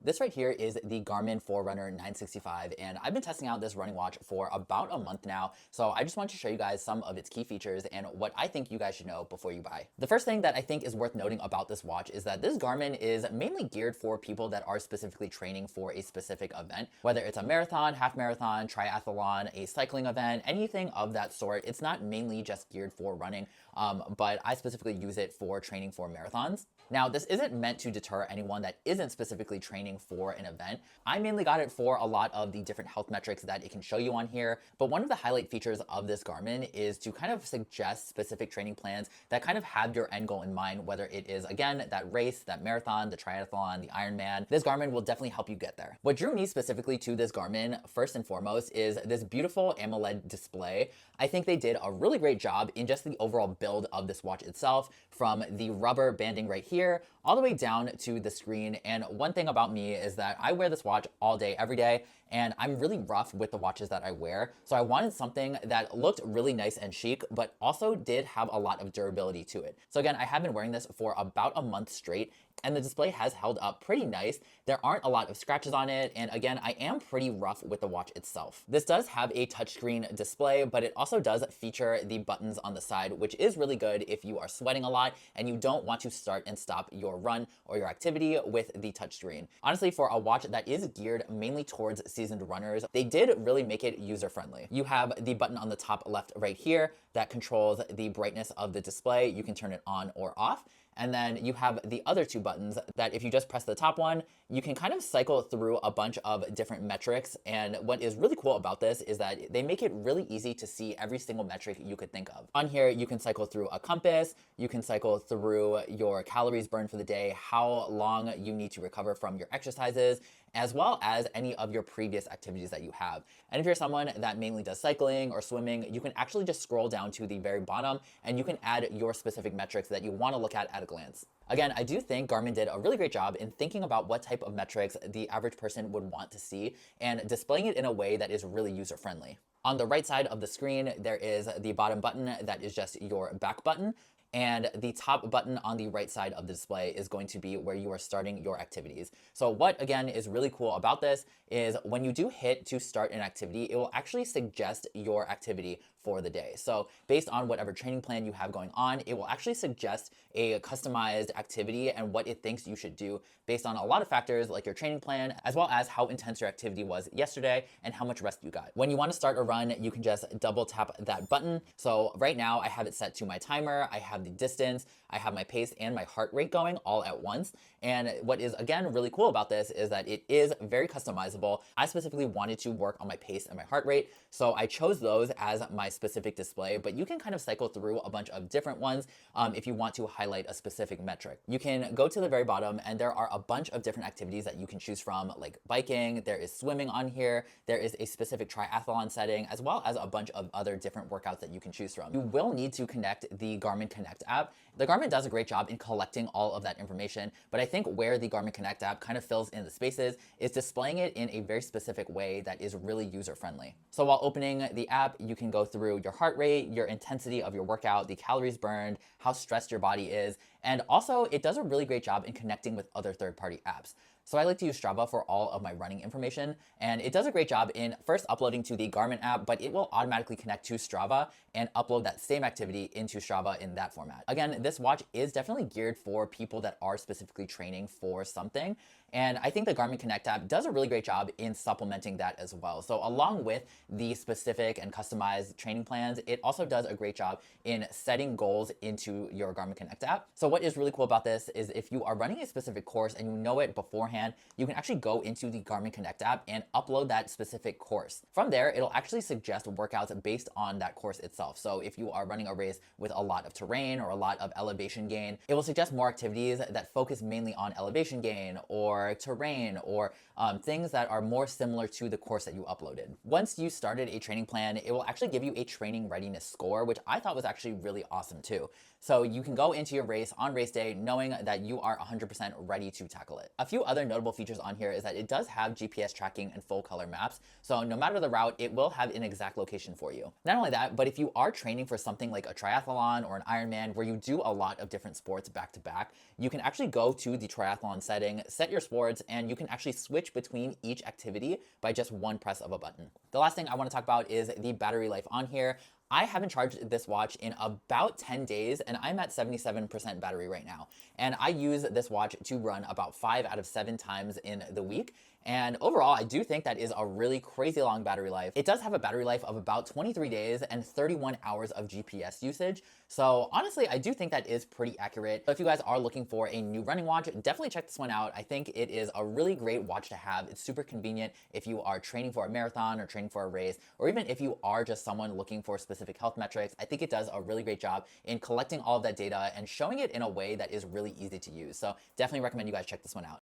This right here is the Garmin Forerunner 965, and I've been testing out this running watch for about a month now, so I just wanted to show you guys some of its key features and what I think you guys should know before you buy. The first thing that I think is worth noting about this watch is that this Garmin is mainly geared for people that are specifically training for a specific event, whether it's a marathon, half marathon, triathlon, a cycling event, anything of that sort. It's not mainly just geared for running, but I specifically use it for training for marathons. Now, this isn't meant to deter anyone that isn't specifically training for an event. I mainly got it for a lot of the different health metrics that it can show you on here, but one of the highlight features of this Garmin is to kind of suggest specific training plans that kind of have your end goal in mind, whether it is, again, that race, that marathon, the triathlon, the Ironman. This Garmin will definitely help you get there. What drew me specifically to this Garmin, first and foremost, is this beautiful AMOLED display. I think they did a really great job in just the overall build of this watch itself, from the rubber banding right here all the way down to the screen. And one thing about me is that I wear this watch all day, every day, and I'm really rough with the watches that I wear. So I wanted something that looked really nice and chic, but also did have a lot of durability to it. So again, I have been wearing this for about a month straight, and the display has held up pretty nice. There aren't a lot of scratches on it, and again, I am pretty rough with the watch itself. This does have a touchscreen display, but it also does feature the buttons on the side, which is really good if you are sweating a lot and you don't want to start and stop your run or your activity with the touchscreen. Honestly, for a watch that is geared mainly towards seasoned runners, they did really make it user-friendly. You have the button on the top left right here that controls the brightness of the display. You can turn it on or off. And then you have the other two buttons that if you just press the top one, you can kind of cycle through a bunch of different metrics. And what is really cool about this is that they make it really easy to see every single metric you could think of. On here, you can cycle through a compass, you can cycle through your calories burned for the day, how long you need to recover from your exercises, as well as any of your previous activities that you have. And if you're someone that mainly does cycling or swimming, you can actually just scroll down to the very bottom and you can add your specific metrics that you want to look at a glance. Again, I do think Garmin did a really great job in thinking about what type of metrics the average person would want to see and displaying it in a way that is really user-friendly. On the right side of the screen, there is the bottom button that is just your back button. And the top button on the right side of the display is going to be where you are starting your activities. So what, again, is really cool about this is when you do hit to start an activity, it will actually suggest your activity for the day. So based on whatever training plan you have going on, it will actually suggest a customized activity and what it thinks you should do based on a lot of factors like your training plan, as well as how intense your activity was yesterday and how much rest you got. When you want to start a run, you can just double tap that button. So right now I have it set to my timer. I have the distance, I have my pace and my heart rate going all at once. And what is, again, really cool about this is that it is very customizable. I specifically wanted to work on my pace and my heart rate, so I chose those as my specific display, but you can kind of cycle through a bunch of different ones if you want to highlight a specific metric. You can go to the very bottom and there are a bunch of different activities that you can choose from, like biking, there is swimming on here, there is a specific triathlon setting, as well as a bunch of other different workouts that you can choose from. You will need to connect the Garmin Connect app. The Garmin does a great job in collecting all of that information, but I think where the Garmin Connect app kind of fills in the spaces is displaying it in a very specific way that is really user-friendly. So while opening the app, you can go through your heart rate, your intensity of your workout, the calories burned, how stressed your body is, and also it does a really great job in connecting with other third-party apps. So I like to use Strava for all of my running information, and it does a great job in first uploading to the Garmin app, but it will automatically connect to Strava and upload that same activity into Strava in that format. Again, this watch is definitely geared for people that are specifically training for something, and I think the Garmin Connect app does a really great job in supplementing that as well. So along with the specific and customized training plans, it also does a great job in setting goals into your Garmin Connect app. So what is really cool about this is if you are running a specific course and you know it beforehand, you can actually go into the Garmin Connect app and upload that specific course. From there, it'll actually suggest workouts based on that course itself. So if you are running a race with a lot of terrain or a lot of elevation gain, it will suggest more activities that focus mainly on elevation gain or terrain or things that are more similar to the course that you uploaded. Once you started a training plan, it will actually give you a training readiness score, which I thought was actually really awesome too. So you can go into your race on race day knowing that you are 100% ready to tackle it. A few other notable features on here is that it does have GPS tracking and full color maps. So no matter the route, it will have an exact location for you. Not only that, but if you are training for something like a triathlon or an Ironman where you do a lot of different sports back to back, you can actually go to the triathlon setting, set your sports, and you can actually switch between each activity by just one press of a button. The last thing I want to talk about is the battery life on here. I haven't charged this watch in about 10 days, and I'm at 77% battery right now. And I use this watch to run about 5 out of 7 times in the week. And overall, I do think that is a really crazy long battery life. It does have a battery life of about 23 days and 31 hours of GPS usage. So honestly, I do think that is pretty accurate. So if you guys are looking for a new running watch, definitely check this one out. I think it is a really great watch to have. It's super convenient if you are training for a marathon or training for a race, or even if you are just someone looking for specific health metrics. I think it does a really great job in collecting all of that data and showing it in a way that is really easy to use. So definitely recommend you guys check this one out.